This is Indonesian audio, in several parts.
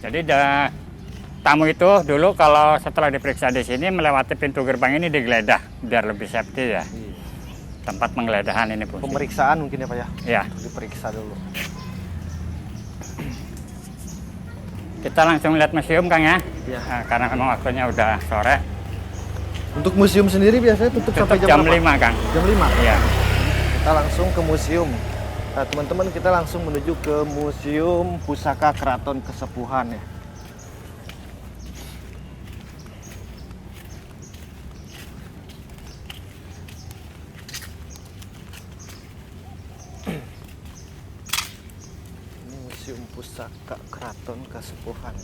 Jadi tamu itu dulu kalau setelah diperiksa di sini melewati pintu gerbang ini digeledah biar lebih safety ya. Tempat penggeledahan ini fungsi. Pemeriksaan mungkin ya Pak ya? Iya. Diperiksa dulu. Kita langsung lihat museum Kang ya. Iya. Nah, karena memang waktunya udah sore. Untuk museum sendiri biasanya tutup sampai Jam berapa? 5 Kang. Jam 5? Iya. Kita langsung ke museum. Nah teman-teman, kita langsung menuju ke Museum Pusaka Keraton Kesepuhan ya. Ini Museum Pusaka Keraton Kesepuhan.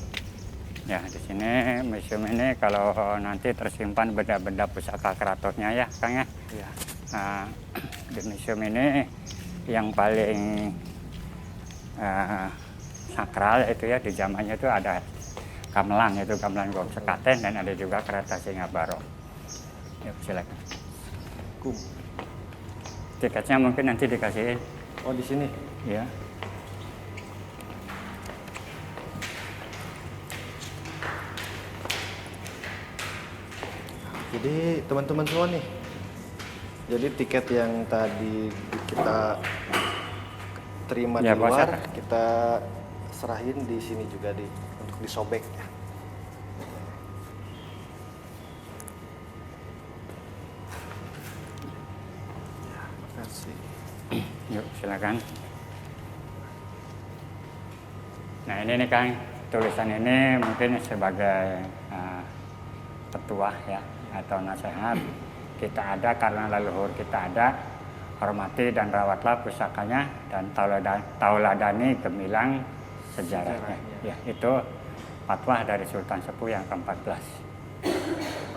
Ya, di sini museum ini kalau nanti tersimpan benda-benda pusaka keratonnya ya Kang ya. Iya. Nah, di museum ini yang paling sakral itu ya di zamannya itu ada gamelan, yaitu gamelan Gong Sekaten, dan ada juga kereta Singabaro. Yuk silakan. Tiketnya mungkin nanti dikasihin. Oh di sini. Ya. Jadi teman-teman semua nih, jadi tiket yang tadi kita terima Ya, di luar, Bos, kita serahin di sini juga untuk disobek. Ya, makasih. Yuk silakan. Nah ini nih Kang, tulisan ini mungkin sebagai petuah ya atau nasihat. Kita ada karena leluhur kita ada, hormati dan rawatlah pusakanya dan tauladani gemilang sejarahnya. Ya, itu fatwa dari Sultan Sepuh yang ke-14.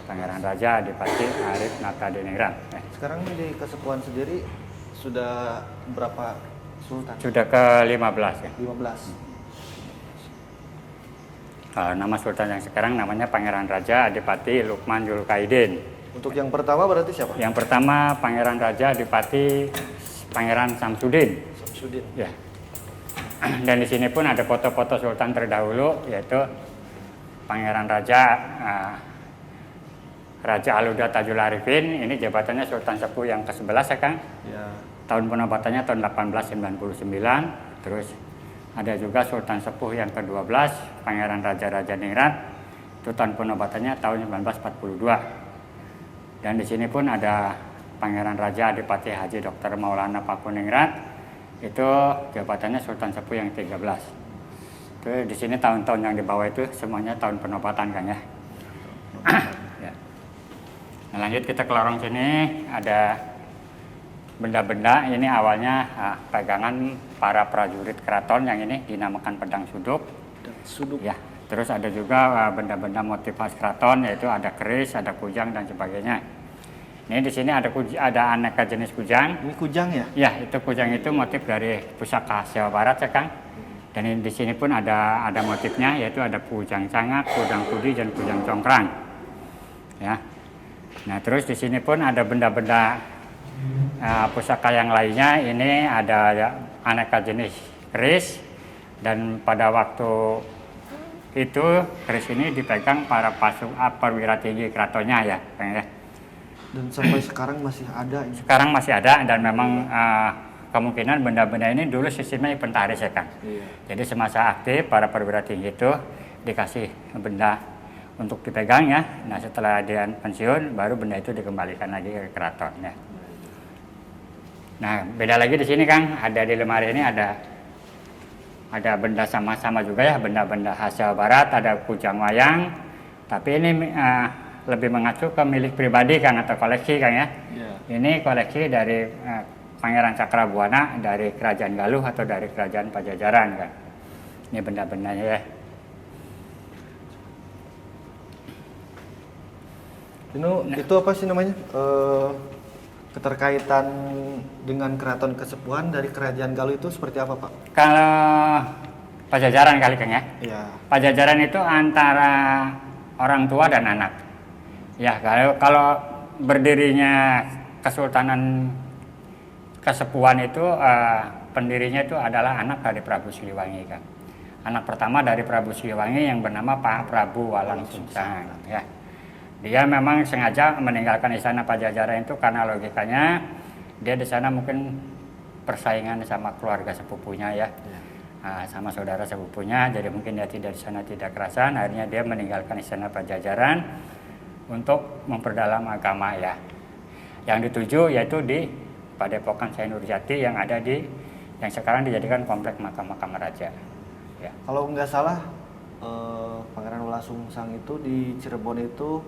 Pangeran Raja Adipati Arif Natadiningrat. Sekarang di Kesepuhan sendiri sudah berapa sultan? Sudah ke-15 ya. 15. Nama sultan yang sekarang namanya Pangeran Raja Adipati Lukman Julkaidin. Untuk yang pertama berarti siapa? Yang pertama Pangeran Raja Adipati Pangeran Samsudin. Samsudin. Ya. Dan di sini pun ada foto-foto sultan terdahulu, yaitu Pangeran Raja Raja Aluda Tajul Arifin. Ini jabatannya Sultan Sepuh yang ke-11 ya Kang. Ya. Tahun penobatannya tahun 1899. Terus ada juga Sultan Sepuh yang ke-12 Pangeran Raja Ningrat. Itu tahun penobatannya tahun 1942. Dan di sini pun ada Pangeran Raja Adipati Haji Dr. Maulana Pakuningrat. Itu jabatannya Sultan Sepuh yang 13. Itu di sini tahun-tahun yang di bawah itu semuanya tahun penobatan Kang ya. Ya. Nah, lanjut kita ke lorong sini, ada benda-benda. Ini awalnya pegangan para prajurit keraton yang ini dinamakan pedang suduk. Suduk. Ya. Terus ada juga benda-benda motif khas keraton, yaitu ada keris, ada kujang dan sebagainya. Ini di sini ada aneka jenis kujang. Ini kujang ya? Ya, itu kujang itu motif dari pusaka Jawa Barat ya Kang. Dan di sini pun ada motifnya, yaitu ada kujang cangak, kujang kudi, dan kujang congkrang. Ya. Nah, terus di sini pun ada benda-benda pusaka yang lainnya. Ini ada aneka jenis keris, dan pada waktu itu keris ini dipegang para perwira tinggi keratonnya ya, Kang ya. Dan sampai sekarang masih ada ini. Sekarang masih ada, dan memang kemungkinan benda-benda ini dulu sistemnya inventaris ya Kang. Iya. Jadi semasa aktif para perwira tinggi itu dikasih benda untuk dipegang ya. Nah setelah dia pensiun baru benda itu dikembalikan lagi ke keraton ya. Nah beda lagi di sini Kang, ada di lemari ini ada benda sama-sama juga ya, benda-benda khas Jawa Barat, ada kujang wayang, tapi ini lebih mengacu ke milik pribadi Kang atau koleksi Kang ya. Yeah. Ini koleksi dari Pangeran Cakrabuana dari Kerajaan Galuh atau dari Kerajaan Pajajaran Kang. Ini benda-bendanya ya. Itu apa sih namanya? Keterkaitan dengan Keraton Kesepuhan dari Kerajaan Galuh itu seperti apa Pak? Kalau Pajajaran kali Kang ya. Iya. Pajajaran itu antara orang tua dan anak. Ya, kalau berdirinya Kesultanan Kesepuhan itu pendirinya itu adalah anak dari Prabu Siliwangi Kang. anak pertama dari Prabu Siliwangi yang bernama Pak Prabu Walang Sungsang. Ya. Dia memang sengaja meninggalkan istana Pajajaran itu karena logikanya dia di sana mungkin persaingan sama keluarga sepupunya ya. Sama saudara sepupunya, jadi mungkin dia tidak di sana tidak kerasan, akhirnya dia meninggalkan istana Pajajaran untuk memperdalam agama ya. Yang dituju yaitu di Padepokan Syekh Nurjati yang ada di yang sekarang dijadikan komplek makam raja. Ya. Kalau nggak salah Pangeran Walang Sungsang itu di Cirebon itu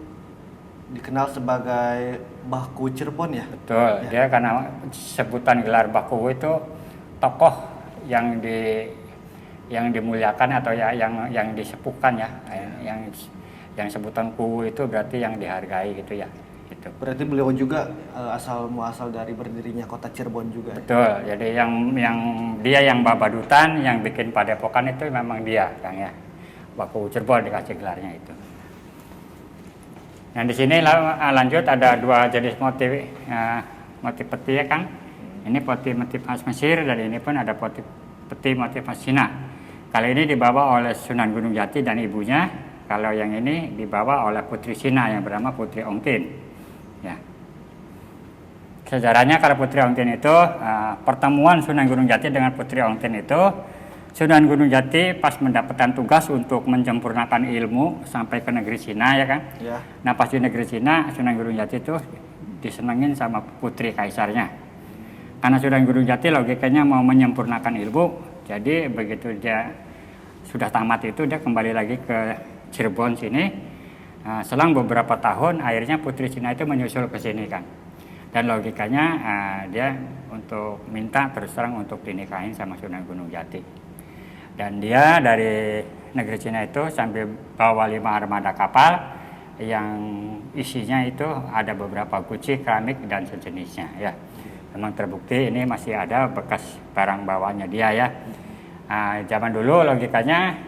dikenal sebagai Baku Cirebon ya? Betul, ya. Dia karena sebutan gelar Baku itu tokoh yang dimuliakan atau ya yang disepuhkan ya, yang sebutan Kuwu itu berarti yang dihargai gitu ya. Gitu. Berarti beliau juga asal muasal dari berdirinya kota Cirebon juga. Betul, ya? Jadi dia yang babadutan, yang bikin padepokan itu memang dia, Kang ya. Baku Cirebon dikasih gelarnya itu. Nah di sini lanjut ada dua jenis motif peti ya Kang. Ini motif khas Mesir dan ini pun ada peti motif khas Cina. Kali ini dibawa oleh Sunan Gunung Jati dan ibunya. Kalau yang ini dibawa oleh putri Cina yang bernama Putri Ongtin. Ya. Sejarahnya kalau Putri Ongtin itu pertemuan Sunan Gunung Jati dengan Putri Ongtin itu Sunan Gunung Jati pas mendapatkan tugas untuk menyempurnakan ilmu sampai ke negeri Cina ya kan. Ya. Nah pas di negeri Cina Sunan Gunung Jati itu disenengin sama putri kaisarnya. Karena Sunan Gunung Jati logikanya mau menyempurnakan ilmu, jadi begitu dia sudah tamat itu dia kembali lagi ke Cirebon sini. Selang beberapa tahun akhirnya putri Cina itu menyusul ke sini kan. Dan logikanya dia untuk minta terus terang untuk dinikahin sama Sunan Gunung Jati. Dan dia dari negeri Cina itu sambil bawa 5 armada kapal yang isinya itu ada beberapa guci, keramik dan sejenisnya ya. Memang terbukti ini masih ada bekas barang bawaannya dia ya. Zaman dulu logikanya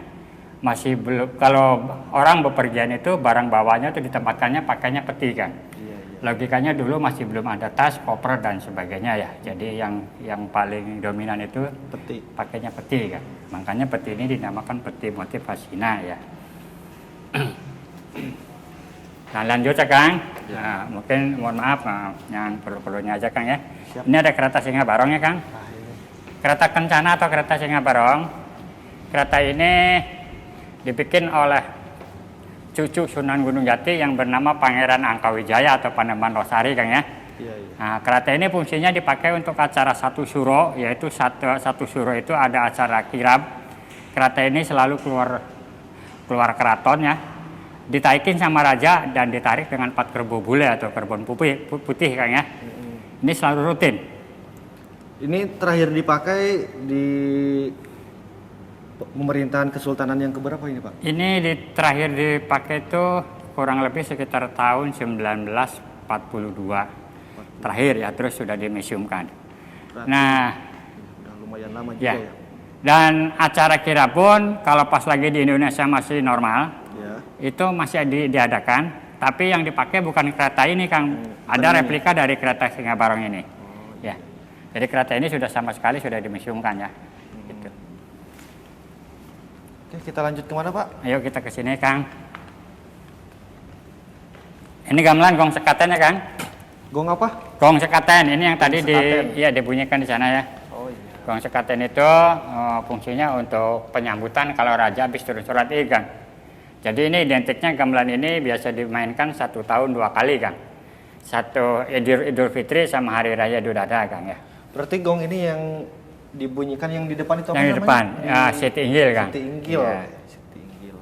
masih belum, kalau orang bepergian itu barang bawanya itu ditempatkannya pakainya peti kan. Logikanya dulu masih belum ada tas, koper dan sebagainya ya. Jadi yang paling dominan itu Peti. Pakainya peti kan. Makanya peti ini dinamakan peti motif khas Cina ya. Nah lanjut ya Kang. Nah, mungkin mohon maaf yang perlu-perlunya aja Kang ya. Siap. Ini ada kereta Singa Barong ya Kang. Kereta Kencana atau kereta Singa Barong. Kereta ini dibikin oleh cucu Sunan Gunung Jati yang bernama Pangeran Angkawijaya atau Panembahan Losari Kang ya. Iya. Nah, kereta ini fungsinya dipakai untuk acara satu suro, yaitu satu suro itu ada acara kirab. Kereta ini selalu keluar keraton ya, ditaikin sama raja dan ditarik dengan 4 kerbau bule atau kerbau putih Kang ya. Ini selalu rutin. Ini terakhir dipakai di pemerintahan Kesultanan yang keberapa ini Pak? Ini terakhir dipakai itu kurang lebih sekitar tahun 1942 terakhir ya, terus sudah dimuseumkan. Nah, udah lumayan lama juga ya. ya. Dan acara kirab pun kalau pas lagi di Indonesia masih normal, Ya. itu masih diadakan, tapi yang dipakai bukan kereta ini Kang, ada replika dari kereta Singa Barong ini. Ya. Jadi kereta ini sudah sama sekali sudah dimuseumkan ya. Gitu. Oke, kita lanjut kemana Pak? Ayo kita ke sini Kang. Ini gamelan gong sekaten ya Kang. Gong apa? Gong sekaten ini yang tadi sekaten. dibunyikan di sana ya. Oh iya. Gong sekaten itu fungsinya untuk penyambutan kalau raja habis turun surat Id Kang. Jadi ini identiknya gamelan ini biasa dimainkan 1 tahun 2 kali Kang. Satu Idul Fitri sama Hari Raya Idul Adha Kang ya. Berarti gong ini yang dibunyikan yang di depan itu apa Yang di namanya? depan, Siti Inggil Kang. Siti Inggil. Ya. Siti Inggil.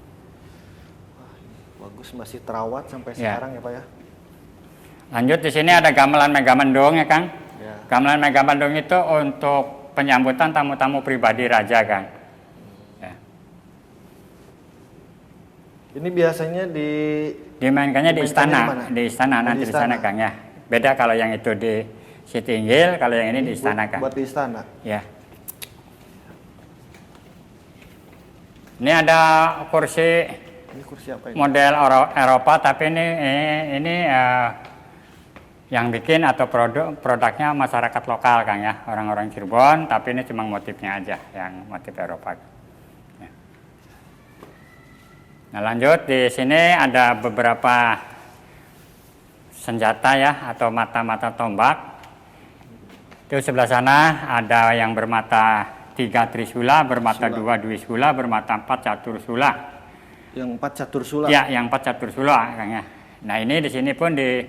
Wah, ini bagus, masih terawat sampai Ya. sekarang ya Pak ya. Lanjut di sini ada gamelan Megamendung ya Kang. Ya. Gamelan Megamendung itu untuk penyambutan tamu-tamu pribadi raja Kang. Ya. Ini biasanya Dimainkannya di Dimainkannya istana, Oh, nanti di di sana istana. Kang ya. Beda kalau yang itu di Siti Inggil, kalau yang ini di istana Kang. buat di istana. Ya. Ini ada kursi Ini kursi apa ini? model Eropa, tapi ini yang bikin atau produknya masyarakat lokal Kang ya, orang-orang Cirebon, tapi ini cuma motifnya aja yang motif Eropa. Ya. Nah, lanjut di sini ada beberapa senjata ya atau mata-mata tombak. Itu sebelah sana ada yang bermata 3 trisula, bermata 2 duisula, bermata 4 catursula. Yang 4 catursula. Ya, yang 4 catursula Kang ya. Nah, ini di sini pun di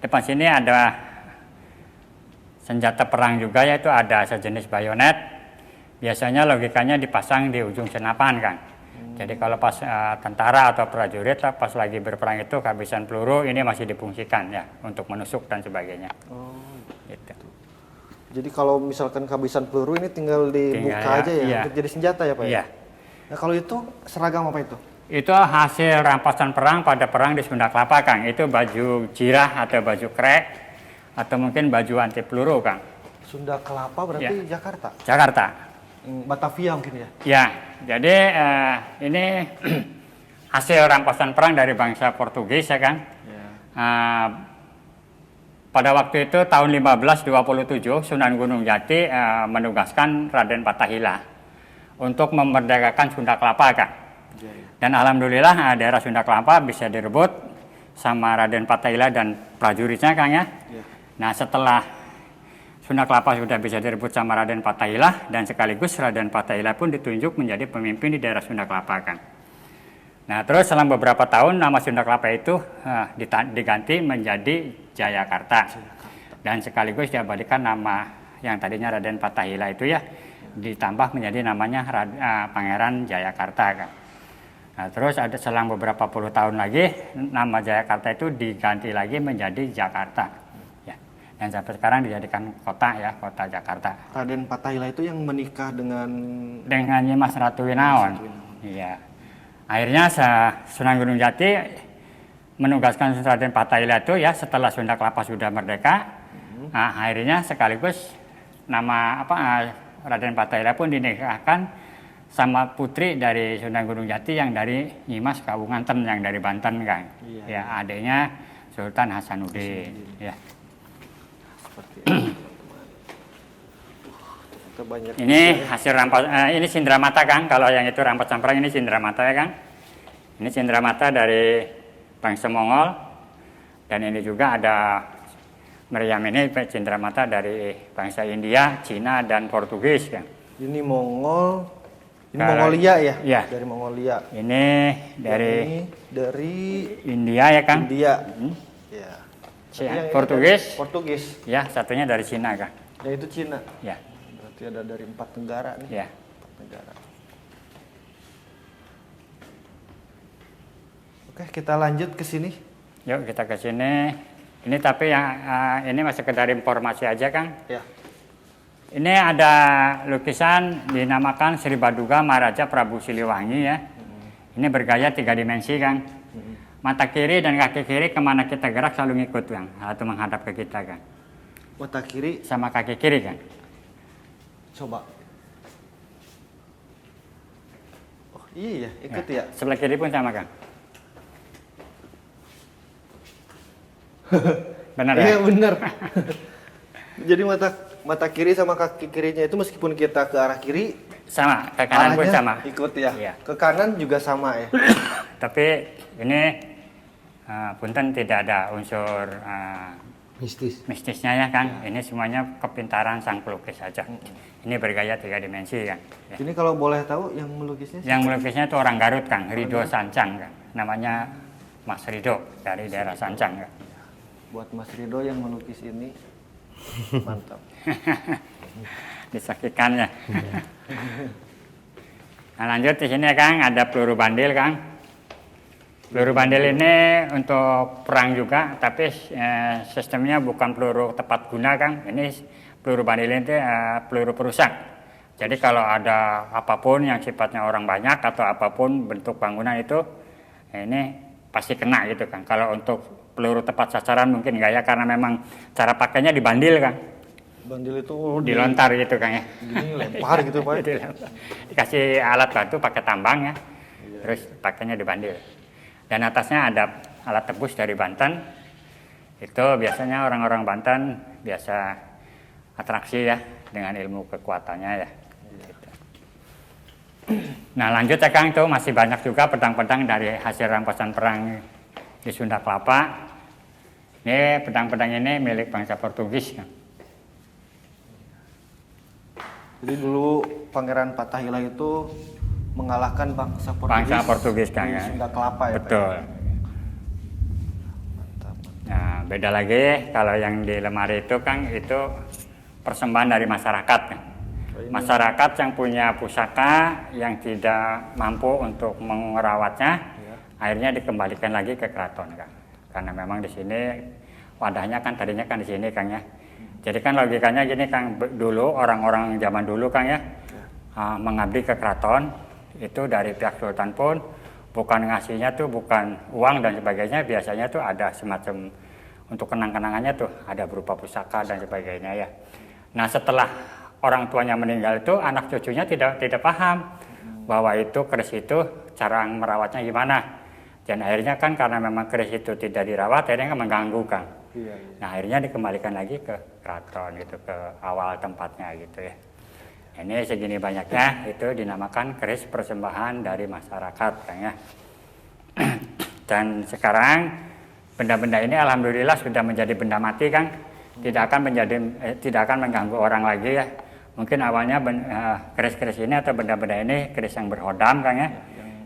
depan sini ada senjata perang juga, yaitu ada sejenis bayonet. Biasanya logikanya dipasang di ujung senapan Kang. Jadi kalau pas tentara atau prajurit pas lagi berperang itu kehabisan peluru, ini masih difungsikan ya untuk menusuk dan sebagainya. Oh. Gitu. Jadi kalau misalkan kehabisan peluru ini tinggal dibuka ya, aja ya iya. untuk jadi senjata ya Pak? Iya. Nah kalau itu seragam apa itu? Itu hasil rampasan perang pada perang di Sunda Kelapa Kang. Itu baju jirah atau baju krek atau mungkin baju anti peluru Kang. Sunda Kelapa berarti Jakarta? Jakarta. Batavia mungkin ya? Ya, jadi ini hasil rampasan perang dari bangsa Portugis ya kan. Ya. Pada waktu itu tahun 1527 Sunan Gunung Jati menugaskan Raden Fathahillah untuk memerdekakan Sunda Kelapa Kang. Ya. Dan alhamdulillah daerah Sunda Kelapa bisa direbut sama Raden Fathahillah dan prajuritnya Kang ya. Ya. Nah setelah Sunda Kelapa sudah bisa direbut sama Raden Fathahillah dan sekaligus Raden Fathahillah pun ditunjuk menjadi pemimpin di daerah Sunda Kelapa Kang. Nah terus selang beberapa tahun nama Sunda Kelapa itu diganti menjadi Jayakarta. Dan sekaligus diabadikan nama yang tadinya Raden Fathahillah itu ya ditambah menjadi namanya Pangeran Jayakarta Kang. Nah terus ada selang beberapa puluh tahun lagi nama Jayakarta itu diganti lagi menjadi Jakarta. Dan sampai sekarang dijadikan kota ya, kota Jakarta. Raden Fathahillah itu yang menikah dengan Nyimas Ratu Winaon. Iya. Akhirnya Sunan Gunung Jati menugaskan Raden Fathahillah itu ya setelah Sunda Kelapa sudah merdeka. Nah, akhirnya sekaligus nama Raden Fathahillah pun dinikahkan sama putri dari Sunan Gunung Jati yang dari Nyimas Kawunganten yang dari Banten Kang. Iya. Ya, adiknya Sultan Hasanuddin. Ya. Ini hasil rampas, ini cindramata Kang. Kalau yang itu rampasan perang, ini cindramata ya Kang. Ini cindramata dari bangsa Mongol. Dan ini juga ada meriam ini cindramata dari bangsa India, Cina dan Portugis Kang. Ini Mongol, ini Mongolia ya? Iya. Dari Mongolia. Ini dari India ya Kang. India. Ya. Portugis. Portugis. Ya, satunya dari Cina Kang. Ya itu Cina. Ya. Berarti ada dari 4 negara nih. Ya. 4 negara. Oke, kita lanjut ke sini. Yuk kita ke sini. Ini tapi yang ini masih sekedar informasi aja Kang. Ya. Ini ada lukisan dinamakan Sri Baduga Maharaja Prabu Siliwangi ya. Ini bergaya 3 dimensi Kang. Mata kiri dan kaki kiri kemana kita gerak selalu ngikut Kang, atau menghadap ke kita Kang. Mata kiri sama kaki kiri Kang. Coba. Oh iya ya, ikut ya. Sebelah kiri pun sama Kang. Benar ya? Iya benar. Jadi mata kiri sama kaki kirinya itu meskipun kita ke arah kiri sama, ke kanan pun sama. Ikut ya. Iya. Ke kanan juga sama ya. Tapi ini punten tidak ada unsur mistisnya ya Kang. Ini semuanya kepintaran sang pelukis saja. Ini bergaya 3 dimensi Kang. Ya. Ini kalau boleh tahu yang melukisnya? Yang melukisnya itu orang Garut Kang, Ridho Sancang Kang. Namanya Mas Ridho dari daerah Sancang Kang. Buat Mas Ridho yang melukis ini mantap. Disaksikan ya. Nah lanjut di sini ya Kang, ada peluru bandil Kang. Peluru bandil ini untuk perang juga, tapi sistemnya bukan peluru tepat guna Kang. Ini peluru bandil ini peluru perusak. Jadi kalau ada apapun yang sifatnya orang banyak atau apapun bentuk bangunan itu, ini pasti kena gitu Kang. Kalau untuk peluru tepat sasaran mungkin enggak ya, karena memang cara pakainya dibandil Kang. Bandil itu dilontar gitu Kang ya. Gini lempar gitu Pak. Dikasih alat bantu pakai tambang ya. Iya. Terus pakainya dibandil. Dan atasnya ada alat tebus dari Banten. Itu biasanya orang-orang Banten biasa atraksi ya dengan ilmu kekuatannya ya. Gitu. Nah lanjut ya Kang, itu masih banyak juga pedang-pedang dari hasil rampasan perang di Sunda Kelapa. Ini pedang-pedang ini milik bangsa Portugis Kang. Jadi dulu Pangeran Fathahillah itu mengalahkan bangsa Portugis Kang di ya. Sunda Kelapa ya. Betul. Pak, ya? Mantap. Nah beda lagi kalau yang di lemari itu Kang, itu persembahan dari masyarakat Kang. Masyarakat yang punya pusaka yang tidak mampu untuk merawatnya, akhirnya dikembalikan lagi ke keraton Kang. Karena memang di sini wadahnya kan tadinya kan di sini Kang ya. Jadi kan logikanya gini Kang, dulu orang-orang zaman dulu Kang ya, mengabdi ke keraton itu dari pihak sultan pun bukan ngasihnya tuh bukan uang dan sebagainya, biasanya tuh ada semacam untuk kenang-kenangannya tuh ada berupa pusaka dan sebagainya ya. Nah setelah orang tuanya meninggal itu anak cucunya tidak paham bahwa itu keris itu cara merawatnya gimana. Dan akhirnya kan karena memang keris itu tidak dirawat, akhirnya kan mengganggu Kang. Iya. Nah akhirnya dikembalikan lagi ke keraton gitu, ke awal tempatnya gitu ya. Ini segini banyaknya itu dinamakan keris persembahan dari masyarakat Kang ya. Dan sekarang benda-benda ini alhamdulillah sudah menjadi benda mati Kang. Tidak akan mengganggu orang lagi ya. Mungkin awalnya keris-keris ini atau benda-benda ini keris yang berhodam Kang ya.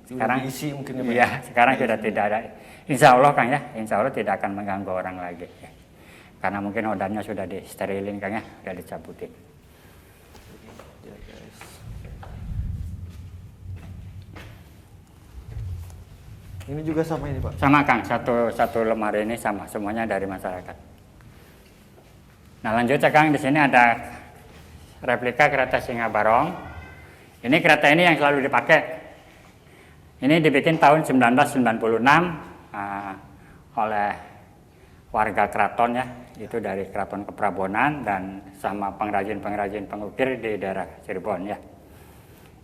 Sekarang diisi mungkin ya, sekarang sudah tidak ada. Insya Allah Kang ya, insya Allah tidak akan mengganggu orang lagi ya. Karena mungkin hodamnya sudah disterilin Kang ya, sudah dicabutin. Ya, guys. Ini juga sama ini Pak? Sama Kang, satu lemari ini sama, semuanya dari masyarakat. Nah lanjut ya Kang, di sini ada replika kereta Singa Barong. Ini kereta ini yang selalu dipakai. Ini dibikin tahun 1996 oleh warga keraton ya, itu dari Keraton Keprabonan dan sama pengrajin-pengrajin pengukir di daerah Cirebon ya.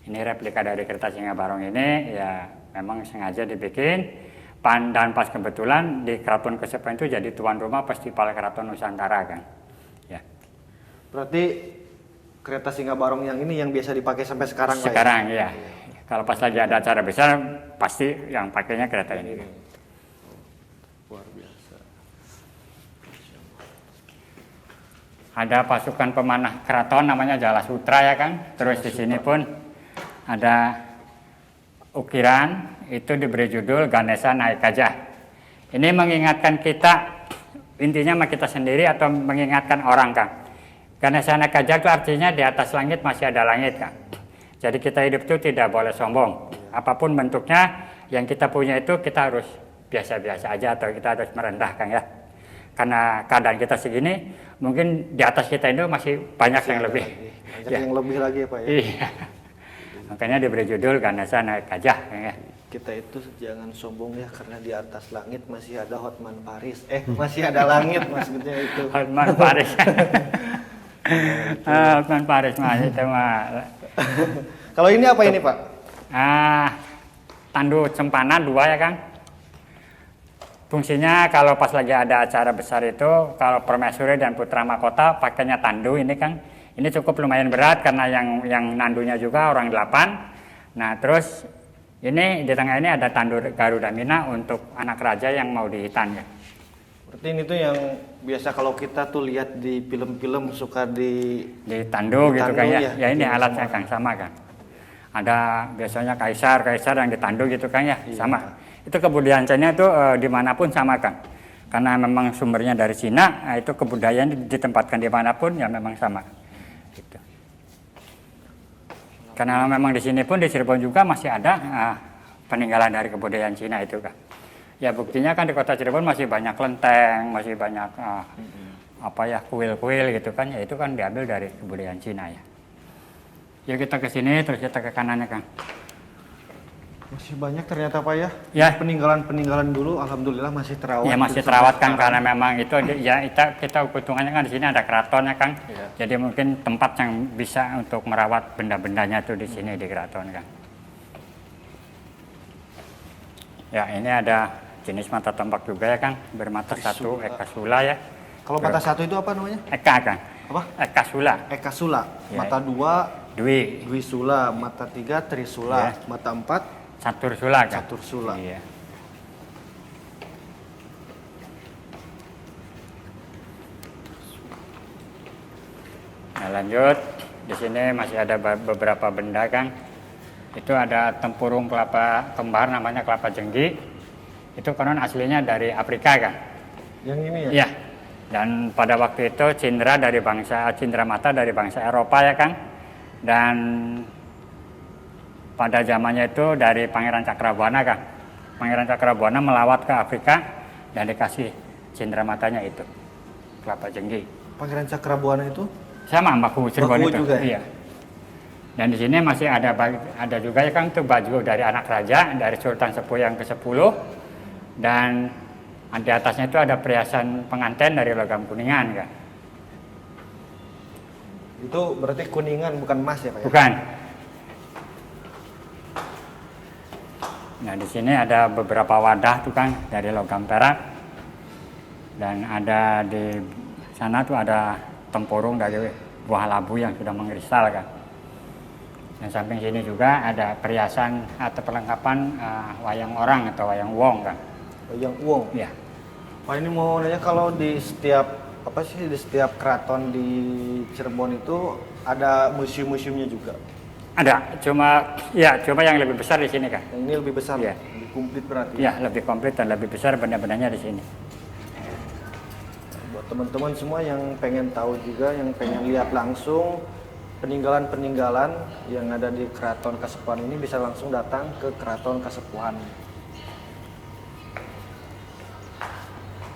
Ini replika dari kereta Singa Barong ini ya memang sengaja dibikin dan pas kebetulan di Keraton Kesepen itu jadi tuan rumah Festival Keraton Nusantara kan. Ya. Berarti kereta Singa Barong yang ini yang biasa dipakai sampai sekarang Pak? Sekarang ya. Kalau pas lagi ada acara besar pasti yang pakainya kereta ini. Luar biasa. Ada pasukan pemanah keraton namanya Jala Sutra ya Kang. Terus di sini pun ada ukiran itu diberi judul Ganesha Naik Gajah. Ini mengingatkan kita, intinya sama kita sendiri atau mengingatkan orang Kang. Ganesha Naik Gajah itu artinya di atas langit masih ada langit Kang. Jadi kita hidup itu tidak boleh sombong. Apapun bentuknya yang kita punya itu kita harus biasa-biasa aja atau kita harus merendah Kang ya. Karena keadaan kita segini, mungkin di atas kita itu masih banyak yang lebih. Banyak yang lebih lagi ya Pak ya? Iya. Makanya diberi judul Ganesha Naik Gajah Kang ya. Kita itu jangan sombong ya karena di atas langit masih ada Hotman Paris. Masih ada langit maksudnya itu. Hotman Paris. Hotman Paris mah itu mah. Kalau ini apa ini Pak? Tandu Cempana 2 ya Kang. Fungsinya kalau pas lagi ada acara besar itu, kalau permaisuri dan putra mahkota pakainya tandu ini Kang. Ini cukup lumayan berat karena yang nandunya juga orang 8. Nah terus ini di tengah ini ada tandu Garuda Mina untuk anak raja yang mau dihitan ya. Berarti ini tuh yang biasa kalau kita tuh lihat di film-film suka ditandu gitu Kang ya. Ya ini alatnya sama. Kang sama Kang. Ada biasanya kaisar yang ditandu gitu Kang ya, sama. Itu kebudayaan Cina itu dimanapun sama Kang. Karena memang sumbernya dari Cina, itu kebudayaan ditempatkan dimanapun ya memang sama. Gitu. Karena memang di sini pun di Cirebon juga masih ada peninggalan dari kebudayaan Cina itu Kang. Ya buktinya kan di kota Cirebon masih banyak kelenteng, masih banyak kuil-kuil gitu kan, ya itu kan diambil dari kebudayaan Cina ya. Yuk kita ke sini terus kita ke kanannya Kang. Masih banyak ternyata Pak ya. Ya. Peninggalan dulu alhamdulillah masih terawat. Ya masih terawat Kang karena memang itu ya kita hitungannya kan di sini ada keratonnya Kang. Ya. Jadi mungkin tempat yang bisa untuk merawat benda-bendanya tuh di sini di keraton Kang. Ya ini ada jenis mata tombak juga ya Kang, bermata satu Ekasula ya. Kalau mata satu itu apa namanya? Eka Kang. Apa? Ekasula. Ekasula. Ya. Mata dua Dwi. Dwi Sula, mata 3 Trisula, Ya. mata 4 Catur Sula kan? Catur Sula. Iya. Nah lanjut, di sini masih ada beberapa benda kan. Itu ada tempurung kelapa kembar namanya kelapa jenggi. Itu konon aslinya dari Afrika kan. Yang ini ya? Iya. Dan pada waktu itu cindera mata dari bangsa Eropa ya Kang. Dan pada zamannya itu dari Pangeran Cakrabuana Kang. Pangeran Cakrabuana melawat ke Afrika dan dikasih cindera matanya itu kelapa jenggi. Pangeran Cakrabuana itu? Sama Baku Cirebon Baku itu. juga ya? Iya. Dan di sini masih ada juga ya Kang, itu baju dari anak raja, dari Sultan Sepuh yang ke-10. Dan di atasnya itu ada perhiasan pengantin dari logam kuningan Kang. Itu berarti kuningan bukan emas ya Pak ya? Bukan. Nah di sini ada beberapa wadah tuh Kang dari logam perak. Dan ada di sana tuh ada tempurung dari buah labu yang sudah mengkristal kan. Dan samping sini juga ada perhiasan atau perlengkapan wayang orang atau wayang wong kan. Wayang Wong. Iya. Pak ini mau nanya, kalau di setiap keraton di Cirebon itu ada museum-museumnya juga. Ada, cuma yang lebih besar di sini kan. Yang ini lebih besar, Iya. lebih komplit berarti. Iya, lebih komplit dan lebih besar benda-bendanya di sini. Buat teman-teman semua yang pengen tahu juga, yang pengen lihat langsung peninggalan-peninggalan yang ada di Keraton Kasepuhan ini, bisa langsung datang ke Keraton Kasepuhan.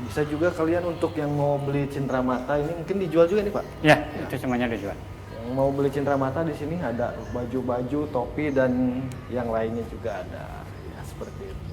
Bisa juga kalian untuk yang mau beli cindramata ini mungkin dijual juga nih Pak. Iya, itu semuanya dijual. Yang mau beli cindramata di sini ada baju-baju, topi dan yang lainnya juga ada. Ya seperti itu.